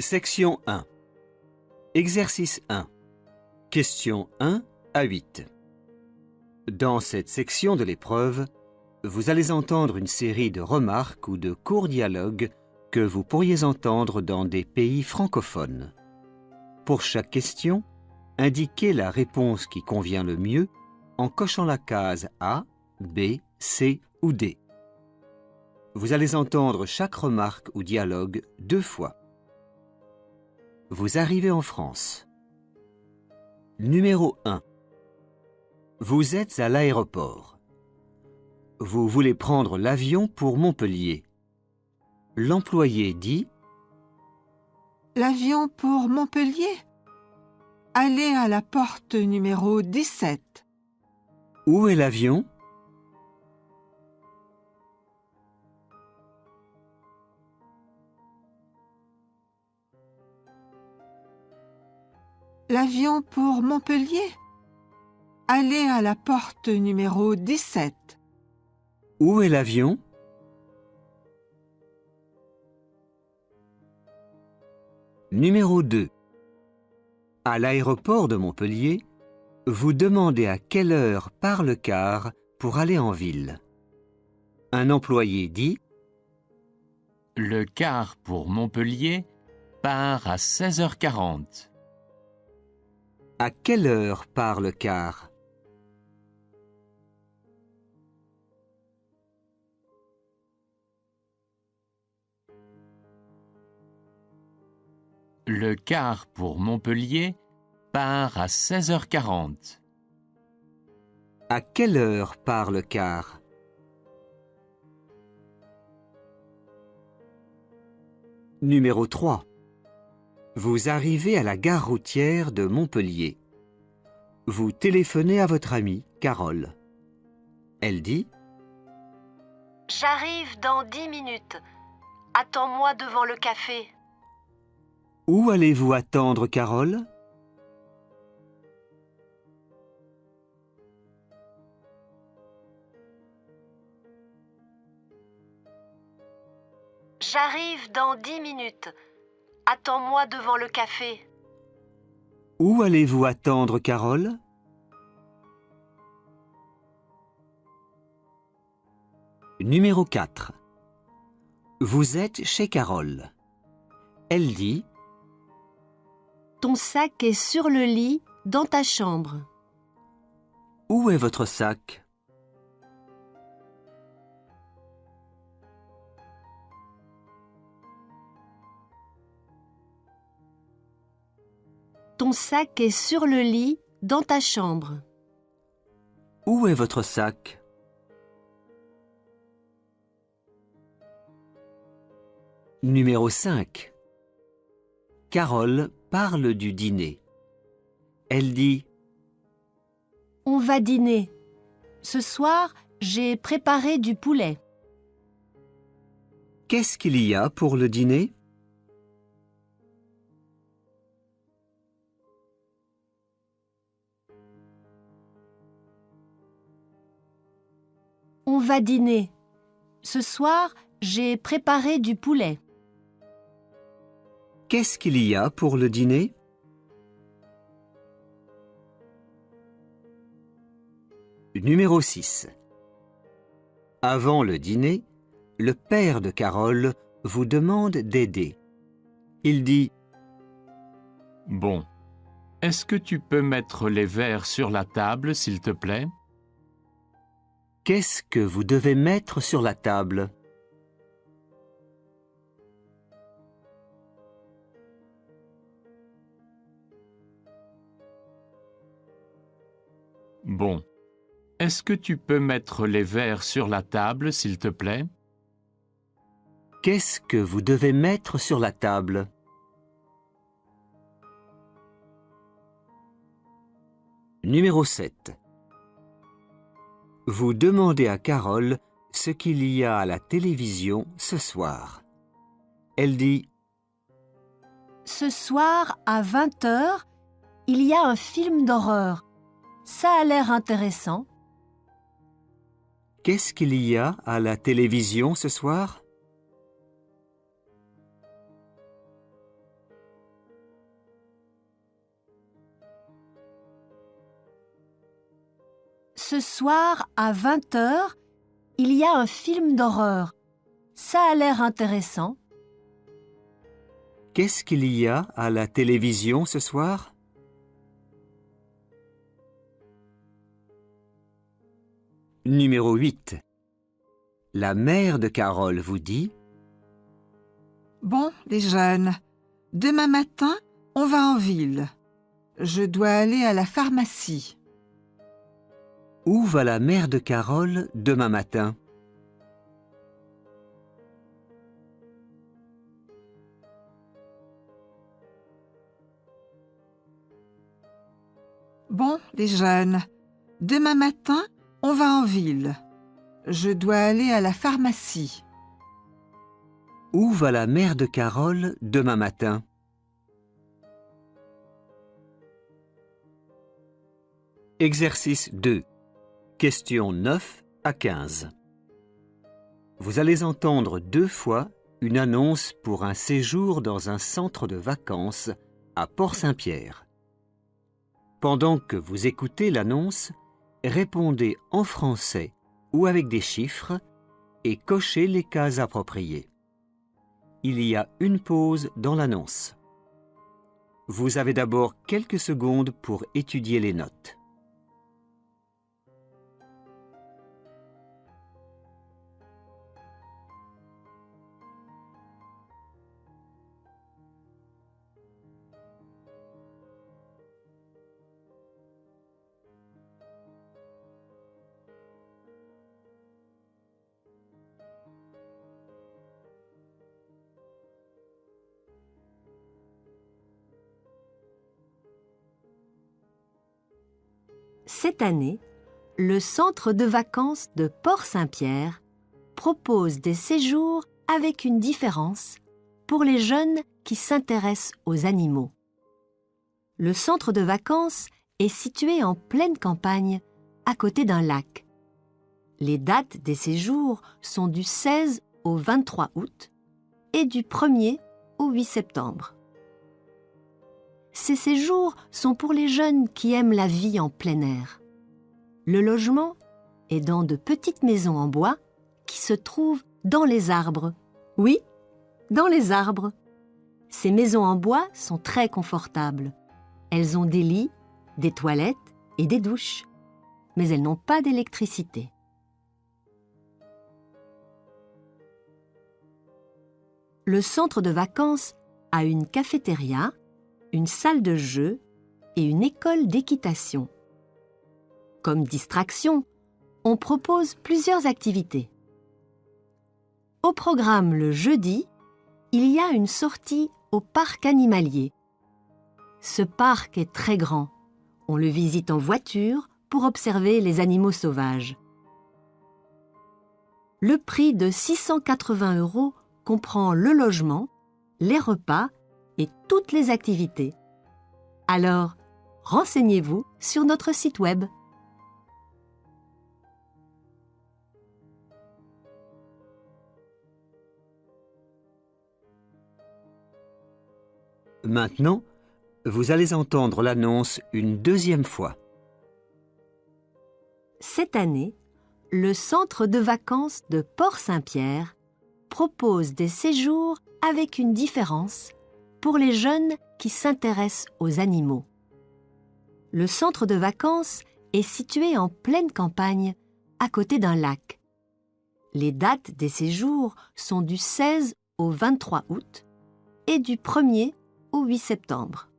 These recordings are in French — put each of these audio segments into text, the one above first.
Section 1. Exercice 1. Questions 1 à 8. Dans cette section de l'épreuve, vous allez entendre une série de remarques ou de courts dialogues que vous pourriez entendre dans des pays francophones. Pour chaque question, indiquez la réponse qui convient le mieux en cochant la case A, B, C ou D. Vous allez entendre chaque remarque ou dialogue 2 fois. Vous arrivez en France. Numéro 1. Vous êtes à l'aéroport. Vous voulez prendre l'avion pour Montpellier. L'employé dit « L'avion pour Montpellier? Allez à la porte numéro 17. » Où est l'avion? L'avion pour Montpellier? Allez à la porte numéro 17. Où est l'avion? Numéro 2. À l'aéroport de Montpellier, vous demandez à quelle heure part le car pour aller en ville. Un employé dit « Le car pour Montpellier part à 16h40. » À quelle heure part le car? Le car pour Montpellier part à 16h40. À quelle heure part le car? Numéro 3. Vous arrivez à la gare routière de Montpellier. Vous téléphonez à votre amie, Carole. Elle dit « J'arrive dans 10 minutes. Attends-moi devant le café. » Où allez-vous attendre, Carole? J'arrive dans 10 minutes. Attends-moi devant le café. Où allez-vous attendre, Carole? Numéro 4. Vous êtes chez Carole. Elle dit « Ton sac est sur le lit dans ta chambre. » Où est votre sac? Ton sac est sur le lit dans ta chambre. Où est votre sac? Numéro 5. Carole parle du dîner. Elle dit « On va dîner. Ce soir, j'ai préparé du poulet. » Qu'est-ce qu'il y a pour le dîner? On va dîner. Ce soir, j'ai préparé du poulet. Qu'est-ce qu'il y a pour le dîner? Numéro 6. Avant le dîner, le père de Carole vous demande d'aider. Il dit « Bon, est-ce que tu peux mettre les verres sur la table, s'il te plaît? » Qu'est-ce que vous devez mettre sur la table? Bon, est-ce que tu peux mettre les verres sur la table, s'il te plaît? Qu'est-ce que vous devez mettre sur la table? Numéro 7. Vous demandez à Carole ce qu'il y a à la télévision ce soir. Elle dit « Ce soir, à 20h, il y a un film d'horreur. Ça a l'air intéressant. » Qu'est-ce qu'il y a à la télévision ce soir? Ce soir, à 20h, il y a un film d'horreur. Ça a l'air intéressant. Qu'est-ce qu'il y a à la télévision ce soir? Numéro 8. La mère de Carole vous dit: Bon, les jeunes, demain matin, on va en ville. Je dois aller à la pharmacie. Où va la mère de Carole demain matin? Bon, les jeunes, demain matin, on va en ville. Je dois aller à la pharmacie. Où va la mère de Carole demain matin? Exercice 2. Questions 9 à 15. Vous allez entendre 2 fois une annonce pour un séjour dans un centre de vacances à Port-Saint-Pierre. Pendant que vous écoutez l'annonce, répondez en français ou avec des chiffres et cochez les cases appropriées. Il y a une pause dans l'annonce. Vous avez d'abord quelques secondes pour étudier les notes. Cette année, le centre de vacances de Port-Saint-Pierre propose des séjours avec une différence pour les jeunes qui s'intéressent aux animaux. Le centre de vacances est situé en pleine campagne, à côté d'un lac. Les dates des séjours sont du 16 au 23 août et du 1er au 8 septembre. Ces séjours sont pour les jeunes qui aiment la vie en plein air. Le logement est dans de petites maisons en bois qui se trouvent dans les arbres. Oui, dans les arbres. Ces maisons en bois sont très confortables. Elles ont des lits, des toilettes et des douches. Mais elles n'ont pas d'électricité. Le centre de vacances a une cafétéria, une salle de jeu et une école d'équitation. Comme distraction, on propose plusieurs activités. Au programme le jeudi, il y a une sortie au parc animalier. Ce parc est très grand. On le visite en voiture pour observer les animaux sauvages. Le prix de 680 € comprend le logement, les repas et toutes les activités. Alors, renseignez-vous sur notre site web. Maintenant, vous allez entendre l'annonce une deuxième fois. Cette année, le centre de vacances de Port-Saint-Pierre propose des séjours avec une différence pour les jeunes qui s'intéressent aux animaux. Le centre de vacances est situé en pleine campagne, à côté d'un lac. Les dates des séjours sont du 16 au 23 août et du 1er au 8 septembre.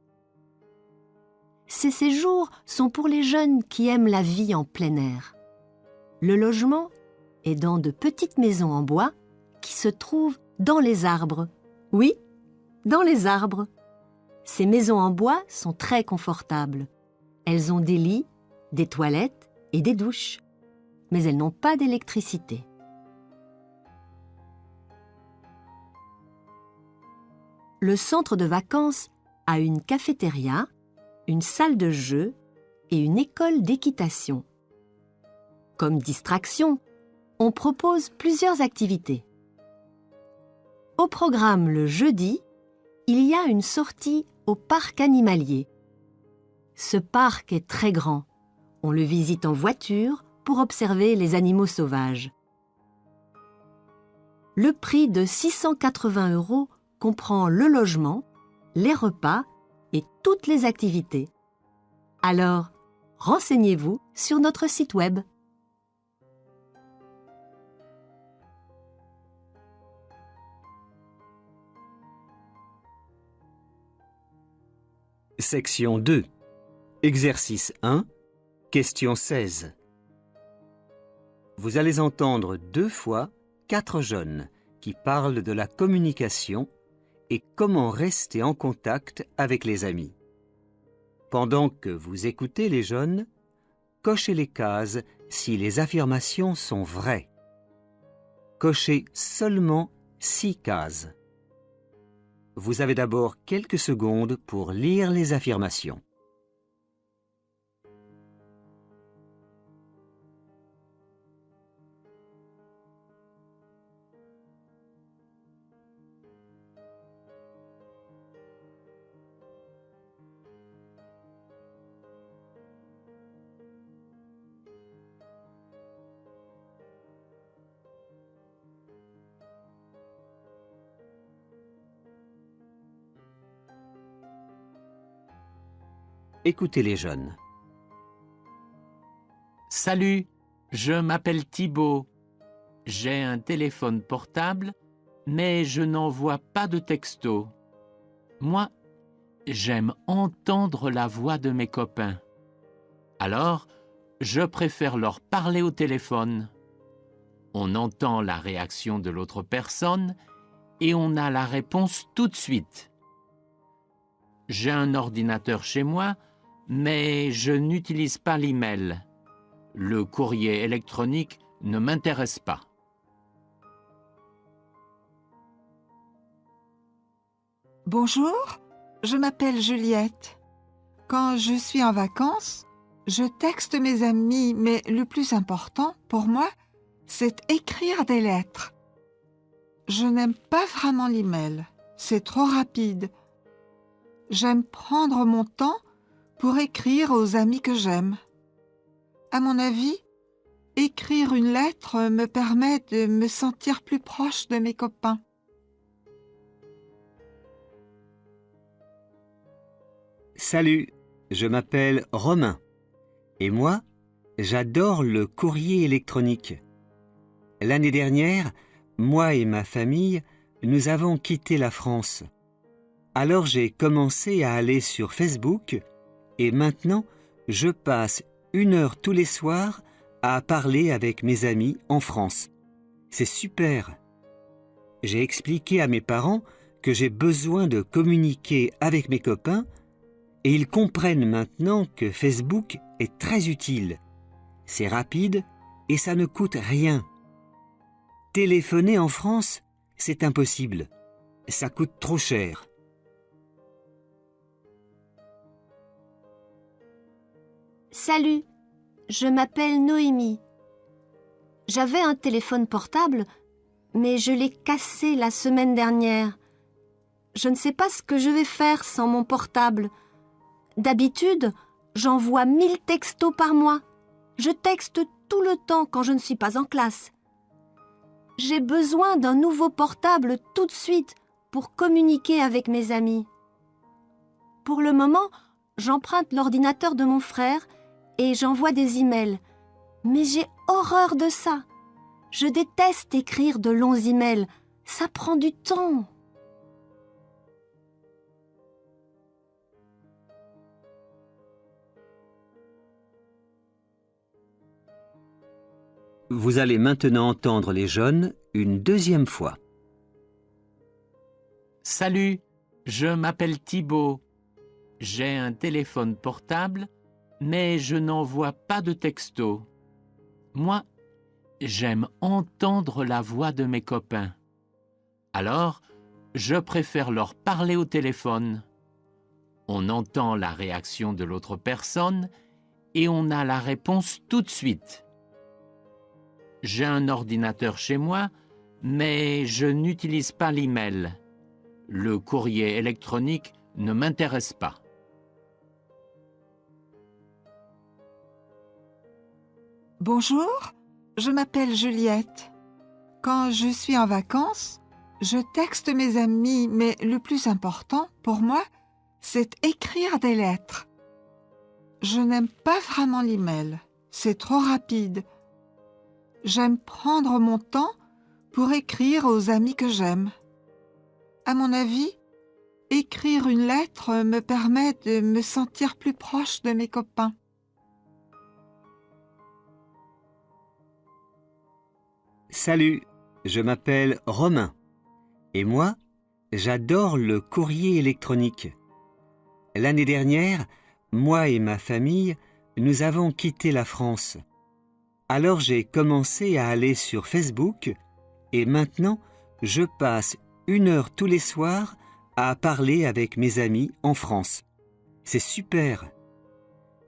Ces séjours sont pour les jeunes qui aiment la vie en plein air. Le logement est dans de petites maisons en bois qui se trouvent dans les arbres. Oui, dans les arbres. Ces maisons en bois sont très confortables. Elles ont des lits, des toilettes et des douches. Mais elles n'ont pas d'électricité. Le centre de vacances a une cafétéria, une salle de jeu et une école d'équitation. Comme distraction, on propose plusieurs activités. Au programme le jeudi, il y a une sortie au parc animalier. Ce parc est très grand. On le visite en voiture pour observer les animaux sauvages. Le prix de 680 € comprend le logement, les repas et toutes les activités. Alors, renseignez-vous sur notre site web. Section 2. Exercice 1. Question 16. Vous allez entendre 2 fois 4 jeunes qui parlent de la communication et comment rester en contact avec les amis. Pendant que vous écoutez les jeunes, cochez les cases si les affirmations sont vraies. Cochez seulement 6 cases. Vous avez d'abord quelques secondes pour lire les affirmations. Écoutez les jeunes. Salut, je m'appelle Thibaut. J'ai un téléphone portable, mais je n'envoie pas de texto. Moi, j'aime entendre la voix de mes copains. Alors, je préfère leur parler au téléphone. On entend la réaction de l'autre personne et on a la réponse tout de suite. J'ai un ordinateur chez moi, mais je n'utilise pas l'email. Le courrier électronique ne m'intéresse pas. Bonjour, je m'appelle Juliette. Quand je suis en vacances, je texte mes amis, mais le plus important pour moi, c'est écrire des lettres. Je n'aime pas vraiment l'email, c'est trop rapide. J'aime prendre mon temps pour écrire aux amis que j'aime. À mon avis, écrire une lettre me permet de me sentir plus proche de mes copains. Salut, je m'appelle Romain. Et moi, j'adore le courrier électronique. L'année dernière, moi et ma famille, nous avons quitté la France. Alors j'ai commencé à aller sur Facebook et maintenant, je passe 1 heure tous les soirs à parler avec mes amis en France. C'est super. J'ai expliqué à mes parents que j'ai besoin de communiquer avec mes copains et ils comprennent maintenant que Facebook est très utile. C'est rapide et ça ne coûte rien. Téléphoner en France, c'est impossible. Ça coûte trop cher. Salut, je m'appelle Noémie. J'avais un téléphone portable, mais je l'ai cassé la semaine dernière. Je ne sais pas ce que je vais faire sans mon portable. D'habitude, j'envoie 1000 textos par mois. Je texte tout le temps quand je ne suis pas en classe. J'ai besoin d'un nouveau portable tout de suite pour communiquer avec mes amis. Pour le moment, j'emprunte l'ordinateur de mon frère et j'envoie des emails. Mais j'ai horreur de ça. Je déteste écrire de longs emails. Ça prend du temps. Vous allez maintenant entendre les jeunes une deuxième fois. Salut, je m'appelle Thibaut. J'ai un téléphone portable, mais je n'envoie pas de texto. Moi, j'aime entendre la voix de mes copains. Alors, je préfère leur parler au téléphone. On entend la réaction de l'autre personne et on a la réponse tout de suite. J'ai un ordinateur chez moi, mais je n'utilise pas l'email. Le courrier électronique ne m'intéresse pas. Bonjour, je m'appelle Juliette. Quand je suis en vacances, je texte mes amis, mais le plus important pour moi, c'est écrire des lettres. Je n'aime pas vraiment l'email, c'est trop rapide. J'aime prendre mon temps pour écrire aux amis que j'aime. À mon avis, écrire une lettre me permet de me sentir plus proche de mes copains. Salut, je m'appelle Romain. Et moi, j'adore le courrier électronique. L'année dernière, moi et ma famille, nous avons quitté la France. Alors j'ai commencé à aller sur Facebook et maintenant, je passe 1 heure tous les soirs à parler avec mes amis en France. C'est super.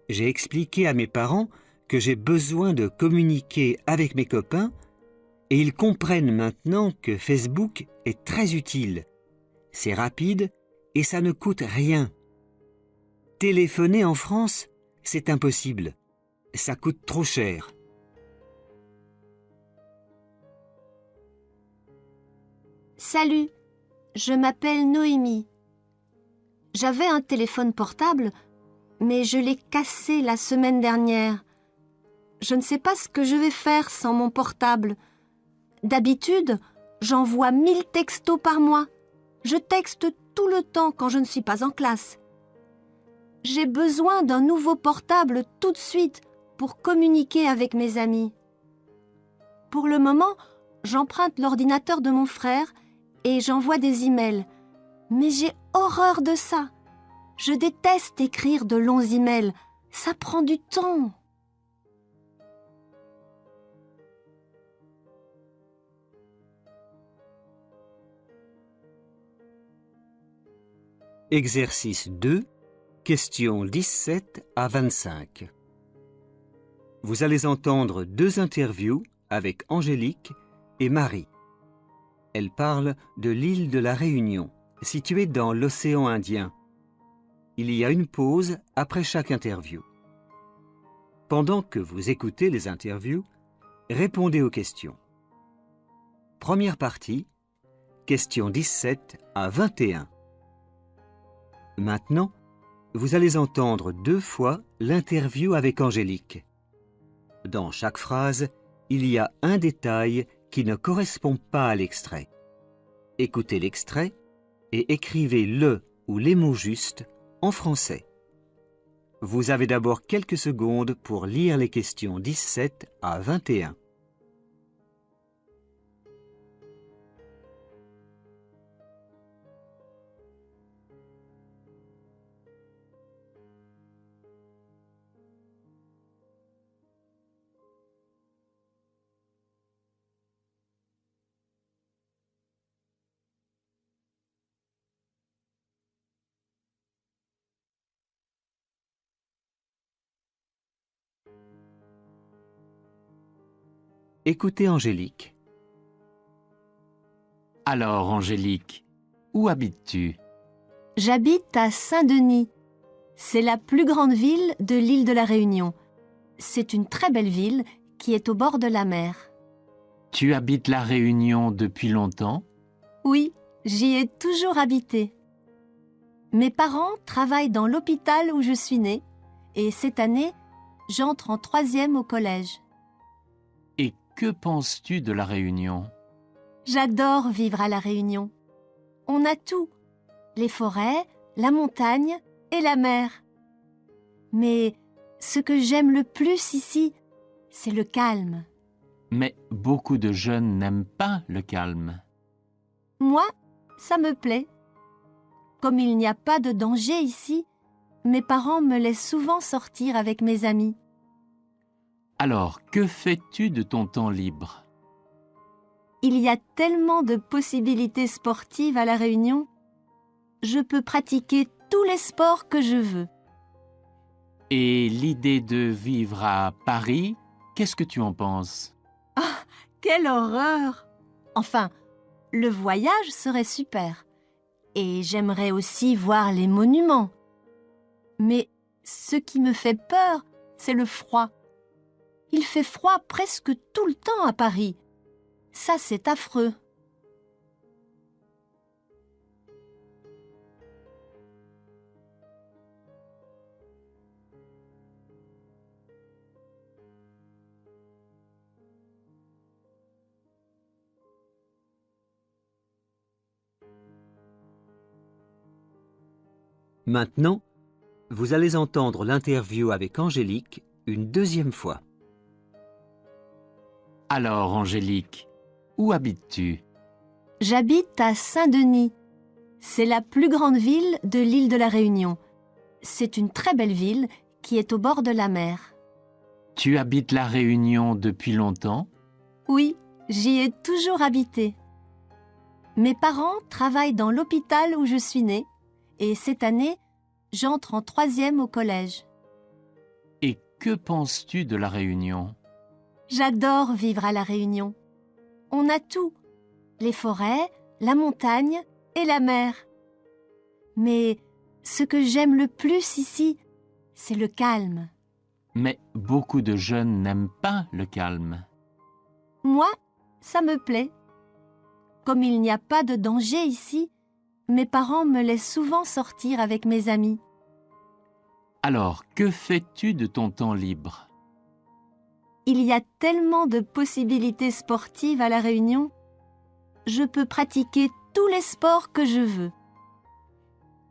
J'ai expliqué à mes parents que j'ai besoin de communiquer avec mes copains et ils comprennent maintenant que Facebook est très utile. C'est rapide et ça ne coûte rien. Téléphoner en France, c'est impossible. Ça coûte trop cher. Salut, je m'appelle Noémie. J'avais un téléphone portable, mais je l'ai cassé la semaine dernière. Je ne sais pas ce que je vais faire sans mon portable. D'habitude, j'envoie 1000 textos par mois. Je texte tout le temps quand je ne suis pas en classe. J'ai besoin d'un nouveau portable tout de suite pour communiquer avec mes amis. Pour le moment, j'emprunte l'ordinateur de mon frère et j'envoie des emails. Mais j'ai horreur de ça. Je déteste écrire de longs emails. Ça prend du temps. Exercice 2, questions 17 à 25. Vous allez entendre 2 interviews avec Angélique et Marie. Elles parlent de l'île de la Réunion, située dans l'océan Indien. Il y a une pause après chaque interview. Pendant que vous écoutez les interviews, répondez aux questions. Première partie, questions 17 à 21. Maintenant, vous allez entendre 2 fois l'interview avec Angélique. Dans chaque phrase, il y a un détail qui ne correspond pas à l'extrait. Écoutez l'extrait et écrivez le ou les mots justes en français. Vous avez d'abord quelques secondes pour lire les questions 17 à 21. Écoutez Angélique. Alors, Angélique, où habites-tu? J'habite à Saint-Denis. C'est la plus grande ville de l'île de la Réunion. C'est une très belle ville qui est au bord de la mer. Tu habites la Réunion depuis longtemps? Oui, j'y ai toujours habité. Mes parents travaillent dans l'hôpital où je suis née et cette année, j'entre en 3e au collège. Et que penses-tu de la Réunion? J'adore vivre à La Réunion. On a tout, les forêts, la montagne et la mer. Mais ce que j'aime le plus ici, c'est le calme. Mais beaucoup de jeunes n'aiment pas le calme. Moi, ça me plaît. Comme il n'y a pas de danger ici, mes parents me laissent souvent sortir avec mes amis. Alors, que fais-tu de ton temps libre? Il y a tellement de possibilités sportives à La Réunion. Je peux pratiquer tous les sports que je veux. Et l'idée de vivre à Paris, qu'est-ce que tu en penses? Quelle horreur! Enfin, le voyage serait super. Et j'aimerais aussi voir les monuments. Mais ce qui me fait peur, c'est le froid. Il fait froid presque tout le temps à Paris. Ça, c'est affreux. Maintenant, vous allez entendre l'interview avec Angélique une deuxième fois. Alors, Angélique, où habites-tu? J'habite à Saint-Denis. C'est la plus grande ville de l'île de la Réunion. C'est une très belle ville qui est au bord de la mer. Tu habites la Réunion depuis longtemps? Oui, j'y ai toujours habité. Mes parents travaillent dans l'hôpital où je suis née et cette année, j'entre en 3e au collège. Et que penses-tu de la Réunion? J'adore vivre à la Réunion. On a tout, les forêts, la montagne et la mer. Mais ce que j'aime le plus ici, c'est le calme. Mais beaucoup de jeunes n'aiment pas le calme. Moi, ça me plaît. Comme il n'y a pas de danger ici, mes parents me laissent souvent sortir avec mes amis. Alors, que fais-tu de ton temps libre? Il y a tellement de possibilités sportives à La Réunion. Je peux pratiquer tous les sports que je veux.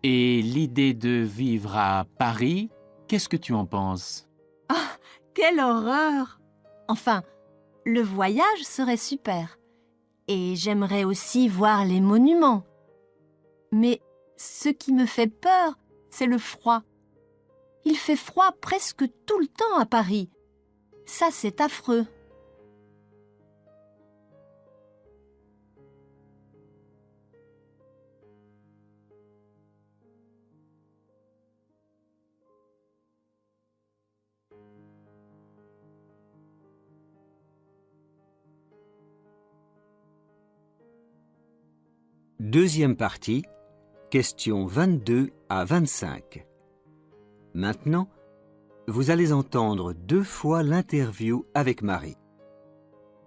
Et l'idée de vivre à Paris, qu'est-ce que tu en penses? Quelle horreur! Enfin, le voyage serait super. Et j'aimerais aussi voir les monuments. Mais ce qui me fait peur, c'est le froid. Il fait froid presque tout le temps à Paris. Ça, c'est affreux. Deuxième partie, questions 22 à 25. Maintenant, vous allez entendre 2 fois l'interview avec Marie.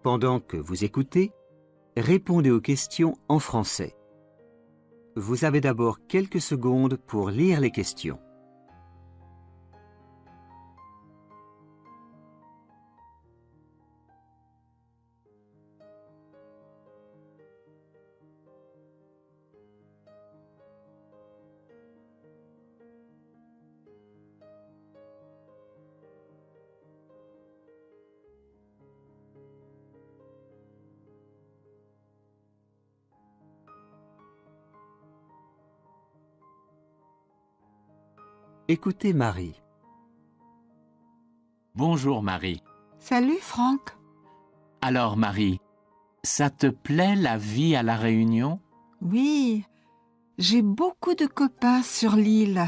Pendant que vous écoutez, répondez aux questions en français. Vous avez d'abord quelques secondes pour lire les questions. Écoutez Marie. Bonjour Marie. Salut Franck. Alors Marie, ça te plaît la vie à La Réunion? Oui, j'ai beaucoup de copains sur l'île.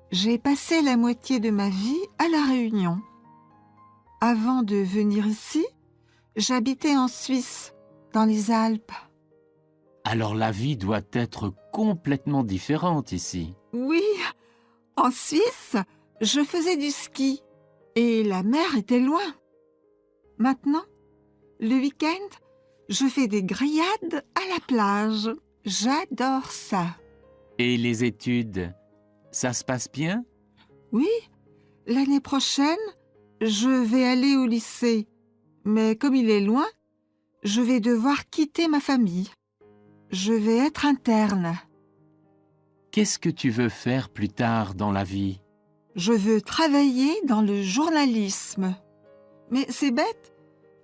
J'ai passé la moitié de ma vie à La Réunion. Avant de venir ici, j'habitais en Suisse, dans les Alpes. Alors la vie doit être complètement différente ici. Oui, en Suisse, je faisais du ski et la mer était loin. Maintenant, le week-end, je fais des grillades à la plage. J'adore ça. Et les études, ça se passe bien? Oui, l'année prochaine, je vais aller au lycée. Mais comme il est loin, je vais devoir quitter ma famille. Je vais être interne. Qu'est-ce que tu veux faire plus tard dans la vie? Je veux travailler dans le journalisme. Mais c'est bête,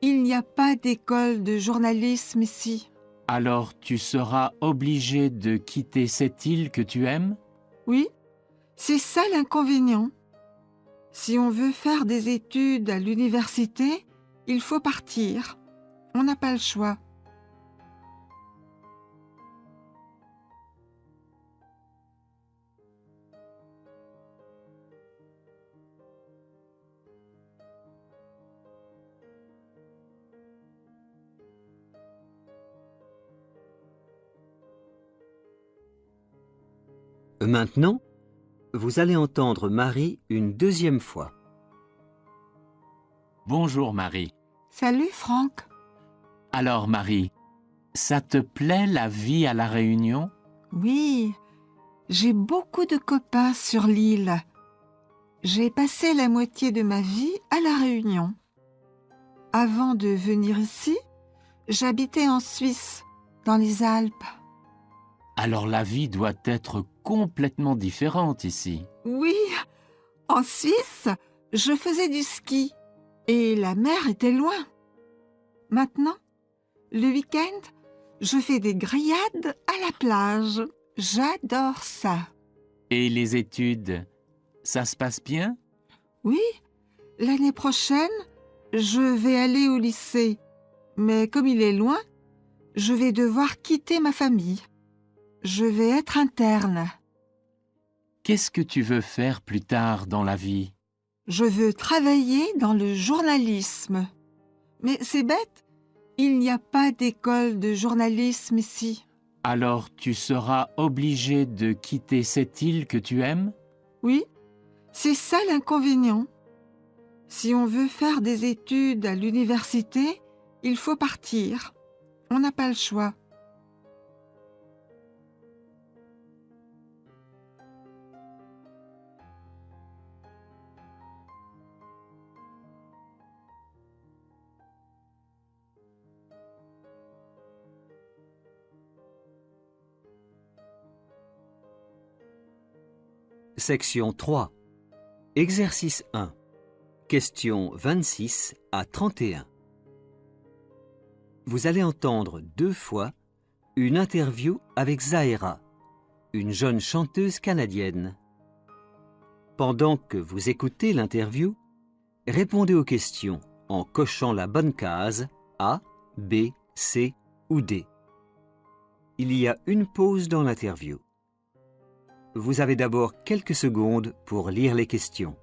il n'y a pas d'école de journalisme ici. Alors tu seras obligé de quitter cette île que tu aimes? Oui, c'est ça l'inconvénient. Si on veut faire des études à l'université, il faut partir. On n'a pas le choix. Maintenant, vous allez entendre Marie une deuxième fois. Bonjour Marie. Salut Franck. Alors Marie, ça te plaît la vie à La Réunion? Oui, j'ai beaucoup de copains sur l'île. J'ai passé la moitié de ma vie à La Réunion. Avant de venir ici, j'habitais en Suisse, dans les Alpes. Alors la vie doit être complètement différente ici. Oui, en Suisse, je faisais du ski et la mer était loin. Maintenant, le week-end, je fais des grillades à la plage. J'adore ça. Et les études, ça se passe bien? Oui, l'année prochaine, je vais aller au lycée. Mais comme il est loin, je vais devoir quitter ma famille. Je vais être interne. Qu'est-ce que tu veux faire plus tard dans la vie? Je veux travailler dans le journalisme. Mais c'est bête, il n'y a pas d'école de journalisme ici. Alors tu seras obligé de quitter cette île que tu aimes? Oui, c'est ça l'inconvénient. Si on veut faire des études à l'université, il faut partir. On n'a pas le choix. Section 3. Exercice 1. Questions 26 à 31. Vous allez entendre 2 fois une interview avec Zahera, une jeune chanteuse canadienne. Pendant que vous écoutez l'interview, répondez aux questions en cochant la bonne case A, B, C ou D. Il y a une pause dans l'interview. Vous avez d'abord quelques secondes pour lire les questions.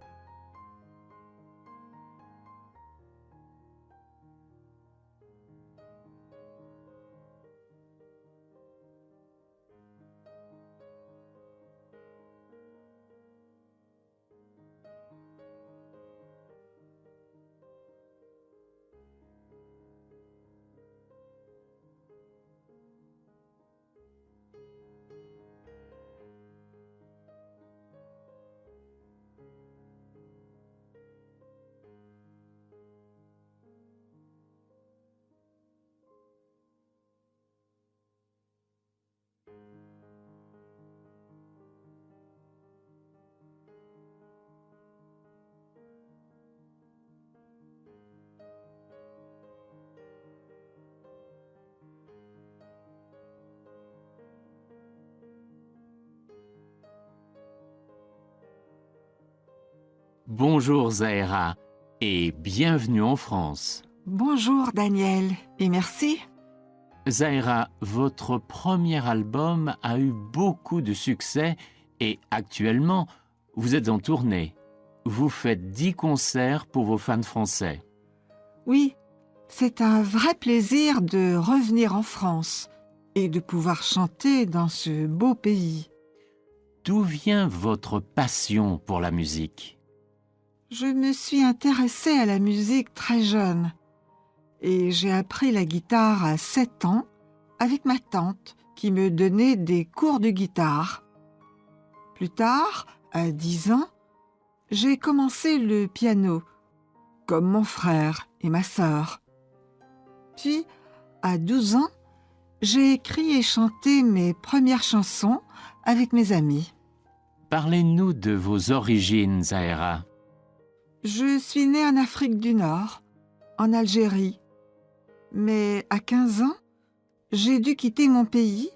Bonjour Zahera et bienvenue en France. Bonjour Daniel et merci. Zahera, votre premier album a eu beaucoup de succès et actuellement, vous êtes en tournée. Vous faites 10 concerts pour vos fans français. Oui, c'est un vrai plaisir de revenir en France et de pouvoir chanter dans ce beau pays. D'où vient votre passion pour la musique? Je me suis intéressée à la musique très jeune et j'ai appris la guitare à 7 ans avec ma tante qui me donnait des cours de guitare. Plus tard, à 10 ans, j'ai commencé le piano, comme mon frère et ma sœur. Puis, à 12 ans, j'ai écrit et chanté mes premières chansons avec mes amis. Parlez-nous de vos origines, Zahera. Je suis née en Afrique du Nord, en Algérie. Mais à 15 ans, j'ai dû quitter mon pays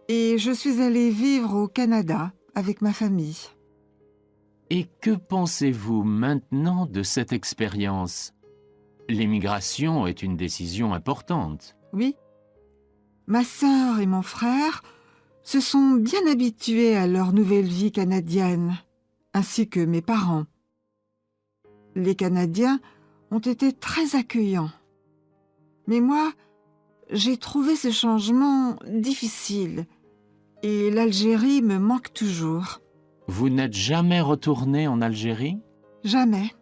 et je suis allée vivre au Canada avec ma famille. Et que pensez-vous maintenant de cette expérience? L'émigration est une décision importante. Oui, ma sœur et mon frère se sont bien habitués à leur nouvelle vie canadienne, ainsi que mes parents. Les Canadiens ont été très accueillants. Mais moi, j'ai trouvé ce changement difficile et l'Algérie me manque toujours. Vous n'êtes jamais retourné en Algérie? Jamais.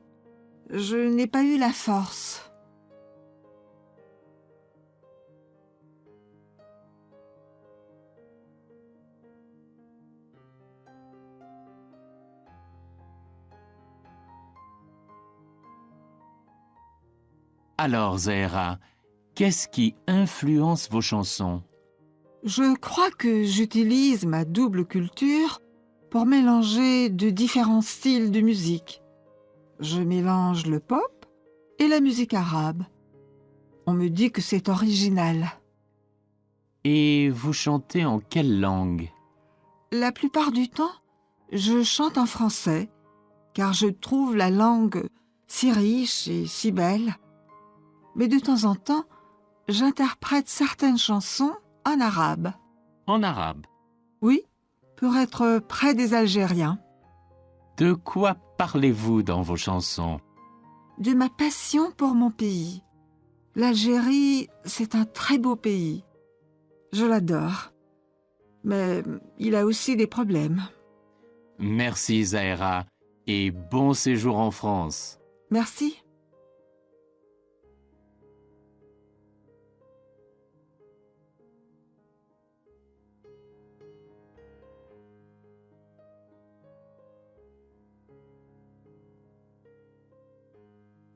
Je n'ai pas eu la force. Alors, Zahra, qu'est-ce qui influence vos chansons? Je crois que j'utilise ma double culture pour mélanger de différents styles de musique. Je mélange le pop et la musique arabe. On me dit que c'est original. Et vous chantez en quelle langue? La plupart du temps, je chante en français, car je trouve la langue si riche et si belle. Mais de temps en temps, j'interprète certaines chansons en arabe. En arabe. Oui, pour être près des Algériens. De quoi parlez-vous dans vos chansons? De ma passion pour mon pays. L'Algérie, c'est un très beau pays. Je l'adore. Mais il a aussi des problèmes. Merci, Zahra, et bon séjour en France. Merci.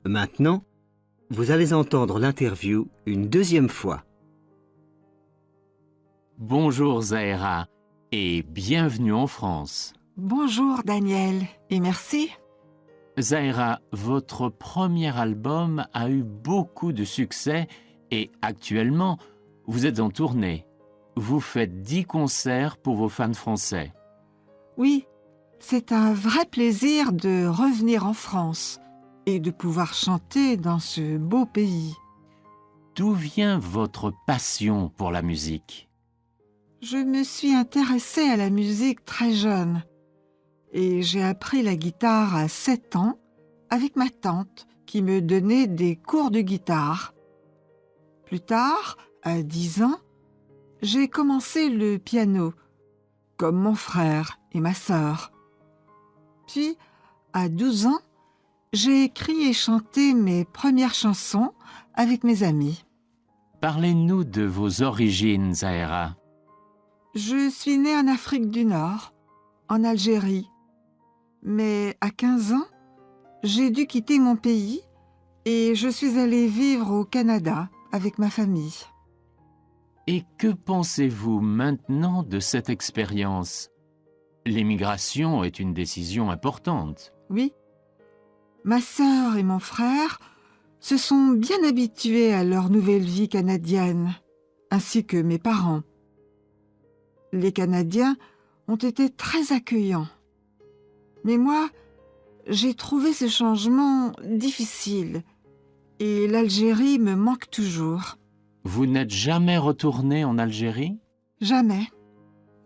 Maintenant, vous allez entendre l'interview une deuxième fois. Bonjour, Zahra, et bienvenue en France. Bonjour Daniel, et merci. Zahra, votre premier album a eu beaucoup de succès et actuellement, vous êtes en tournée. Vous faites 10 concerts pour vos fans français. Oui, c'est un vrai plaisir de revenir en France et de pouvoir chanter dans ce beau pays. D'où vient votre passion pour la musique? Je me suis intéressée à la musique très jeune et j'ai appris la guitare à 7 ans avec ma tante qui me donnait des cours de guitare. Plus tard, à 10 ans, j'ai commencé le piano, comme mon frère et ma sœur. Puis, à 12 ans, j'ai écrit et chanté mes premières chansons avec mes amis. Parlez-nous de vos origines, Zahra. Je suis née en Afrique du Nord, en Algérie. Mais à 15 ans, j'ai dû quitter mon pays et je suis allée vivre au Canada avec ma famille. Et que pensez-vous maintenant de cette expérience? L'émigration est une décision importante. Oui, ma sœur et mon frère se sont bien habitués à leur nouvelle vie canadienne, ainsi que mes parents. Les Canadiens ont été très accueillants. Mais moi, j'ai trouvé ce changement difficile et l'Algérie me manque toujours. Vous n'êtes jamais retourné en Algérie? Jamais.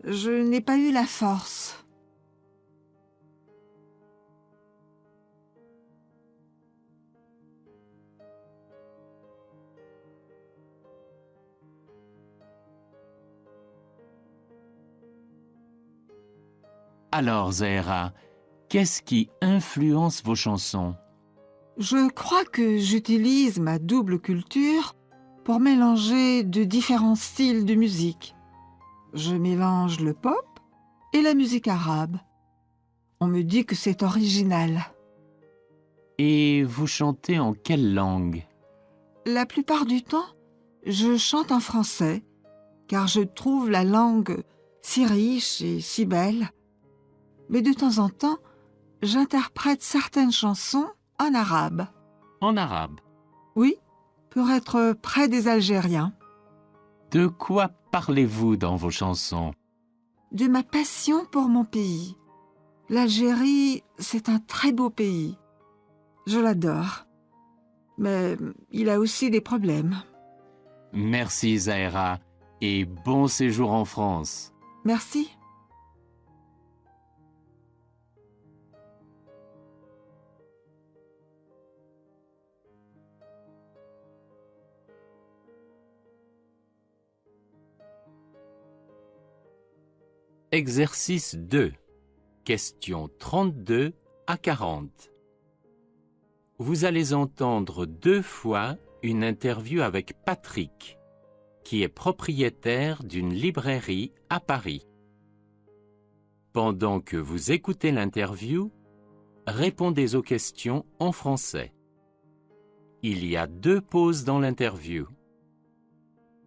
Je n'ai pas eu la force. Alors, Zahra, qu'est-ce qui influence vos chansons? Je crois que j'utilise ma double culture pour mélanger de différents styles de musique. Je mélange le pop et la musique arabe. On me dit que c'est original. Et vous chantez en quelle langue? La plupart du temps, je chante en français, car je trouve la langue si riche et si belle. Mais de temps en temps, j'interprète certaines chansons en arabe. En arabe. Oui, pour être près des Algériens. De quoi parlez-vous dans vos chansons? De ma passion pour mon pays. L'Algérie, c'est un très beau pays. Je l'adore. Mais il a aussi des problèmes. Merci, Zahra, et bon séjour en France. Merci. Exercice 2. Questions 32 à 40. vous allez entendre 2 fois une interview avec Patrick, qui est propriétaire d'une librairie à Paris. Pendant que vous écoutez l'interview, répondez aux questions en français. Il y a 2 pauses dans l'interview.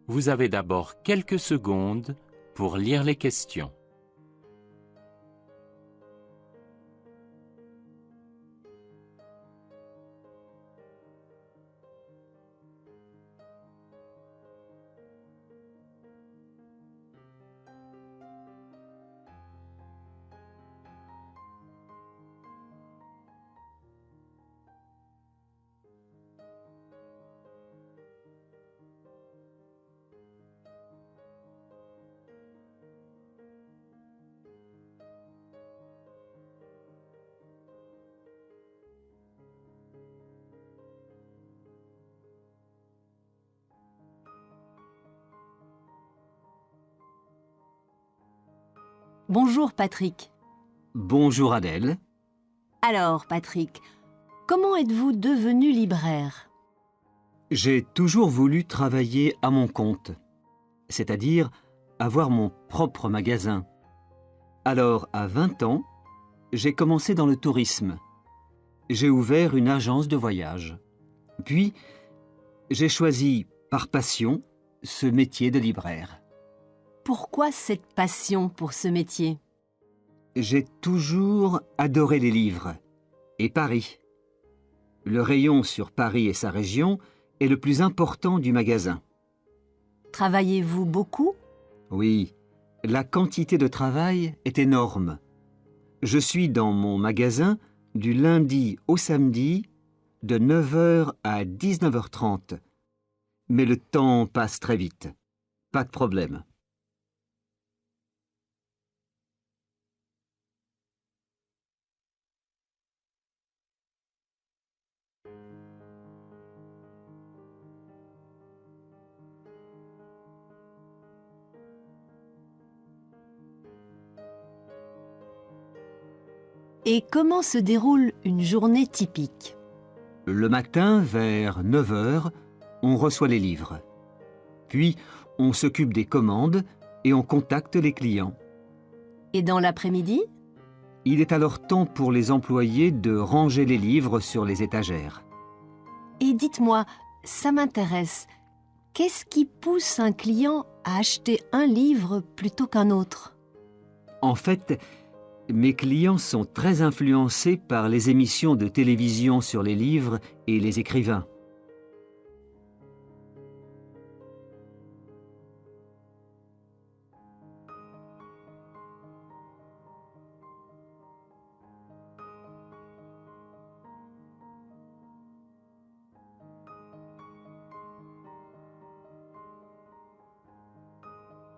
Vous avez d'abord quelques secondes pour lire les questions. Bonjour Patrick. Bonjour Adèle. Alors Patrick, comment êtes-vous devenu libraire? J'ai toujours voulu travailler à mon compte, c'est-à-dire avoir mon propre magasin. Alors, à 20 ans, j'ai commencé dans le tourisme. J'ai ouvert une agence de voyage. Puis, j'ai choisi, par passion, ce métier de libraire. Pourquoi cette passion pour ce métier? J'ai toujours adoré les livres et Paris. Le rayon sur Paris et sa région est le plus important du magasin. Travaillez-vous beaucoup? Oui, la quantité de travail est énorme. Je suis dans mon magasin du lundi au samedi de 9h à 19h30. Mais le temps passe très vite. Pas de problème. Et comment se déroule une journée typique? Le matin, vers 9h, on reçoit les livres. Puis, on s'occupe des commandes et on contacte les clients. Et dans l'après-midi? Il est alors temps pour les employés de ranger les livres sur les étagères. Et dites-moi, ça m'intéresse, qu'est-ce qui pousse un client à acheter un livre plutôt qu'un autre? En fait, mes clients sont très influencés par les émissions de télévision sur les livres et les écrivains.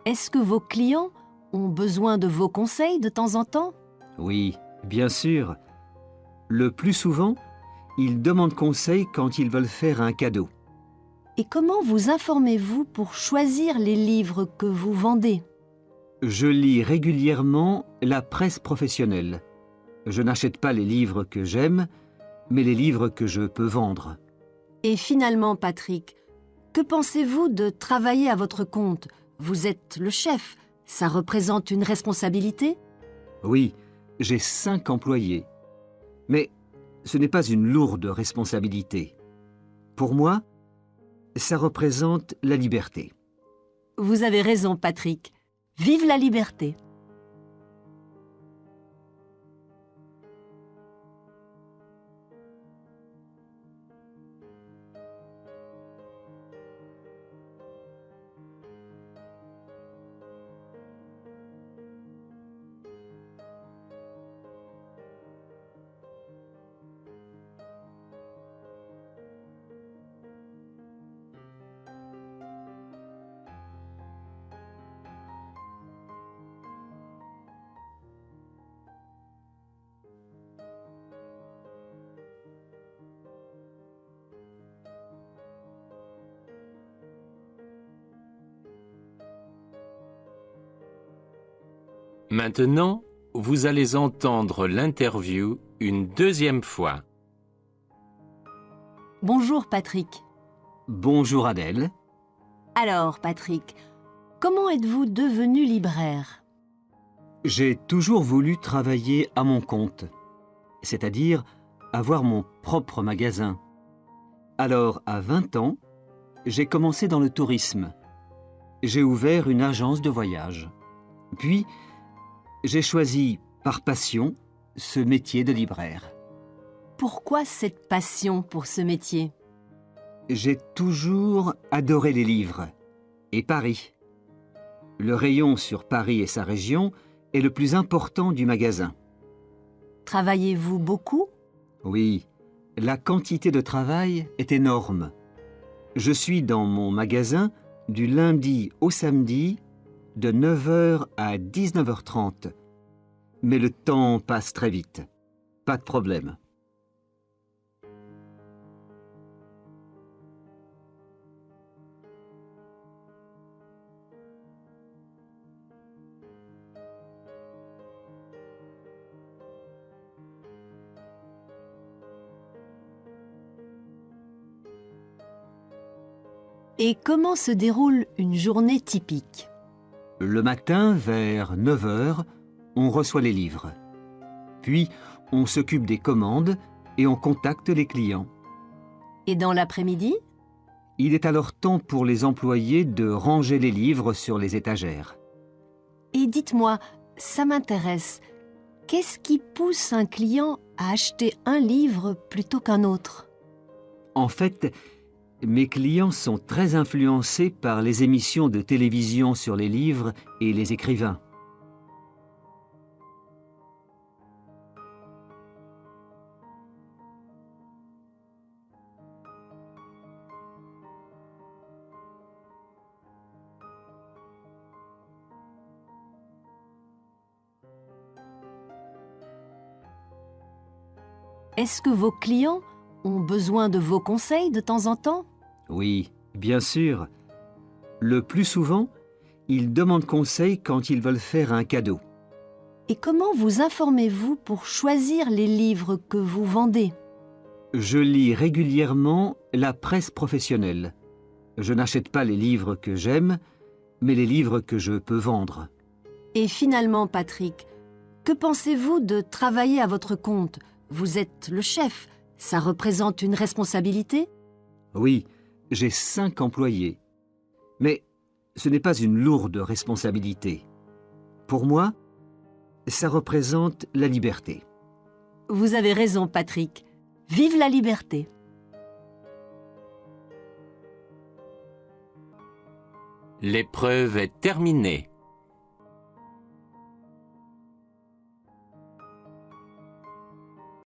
Est-ce que vos clients ont besoin de vos conseils de temps en temps? Oui, bien sûr. Le plus souvent, ils demandent conseil quand ils veulent faire un cadeau. Et comment vous informez-vous pour choisir les livres que vous vendez? Je lis régulièrement la presse professionnelle. Je n'achète pas les livres que j'aime, mais les livres que je peux vendre. Et finalement, Patrick, que pensez-vous de travailler à votre compte? Vous êtes le chef, ça représente une responsabilité? Oui, j'ai 5 employés. Mais ce n'est pas une lourde responsabilité. Pour moi, ça représente la liberté. Vous avez raison, Patrick. Vive la liberté! Maintenant, vous allez entendre l'interview une deuxième fois. Bonjour Patrick. Bonjour Adèle. Alors Patrick, comment êtes-vous devenu libraire? J'ai toujours voulu travailler à mon compte, c'est-à-dire avoir mon propre magasin. Alors, à 20 ans, j'ai commencé dans le tourisme. J'ai ouvert une agence de voyage. Puis, j'ai choisi, par passion, ce métier de libraire. Pourquoi cette passion pour ce métier? J'ai toujours adoré les livres et Paris. Le rayon sur Paris et sa région est le plus important du magasin. Travaillez-vous beaucoup? Oui, la quantité de travail est énorme. Je suis dans mon magasin du lundi au samedi de 9h à 19h30. Mais le temps passe très vite. Pas de problème. Et comment se déroule une journée typique? Le matin, vers 9h, on reçoit les livres. Puis, on s'occupe des commandes et on contacte les clients. Et dans l'après-midi? Il est alors temps pour les employés de ranger les livres sur les étagères. Et dites-moi, ça m'intéresse, qu'est-ce qui pousse un client à acheter un livre plutôt qu'un autre? En fait, mes clients sont très influencés par les émissions de télévision sur les livres et les écrivains. Est-ce que vos clients ont besoin de vos conseils de temps en temps? Oui, bien sûr. Le plus souvent, ils demandent conseil quand ils veulent faire un cadeau. Et comment vous informez-vous pour choisir les livres que vous vendez? Je lis régulièrement la presse professionnelle. Je n'achète pas les livres que j'aime, mais les livres que je peux vendre. Et finalement, Patrick, que pensez-vous de travailler à votre compte? Vous êtes le chef, ça représente une responsabilité? Oui, j'ai 5 employés. Mais ce n'est pas une lourde responsabilité. Pour moi, ça représente la liberté. Vous avez raison, Patrick. Vive la liberté! L'épreuve est terminée.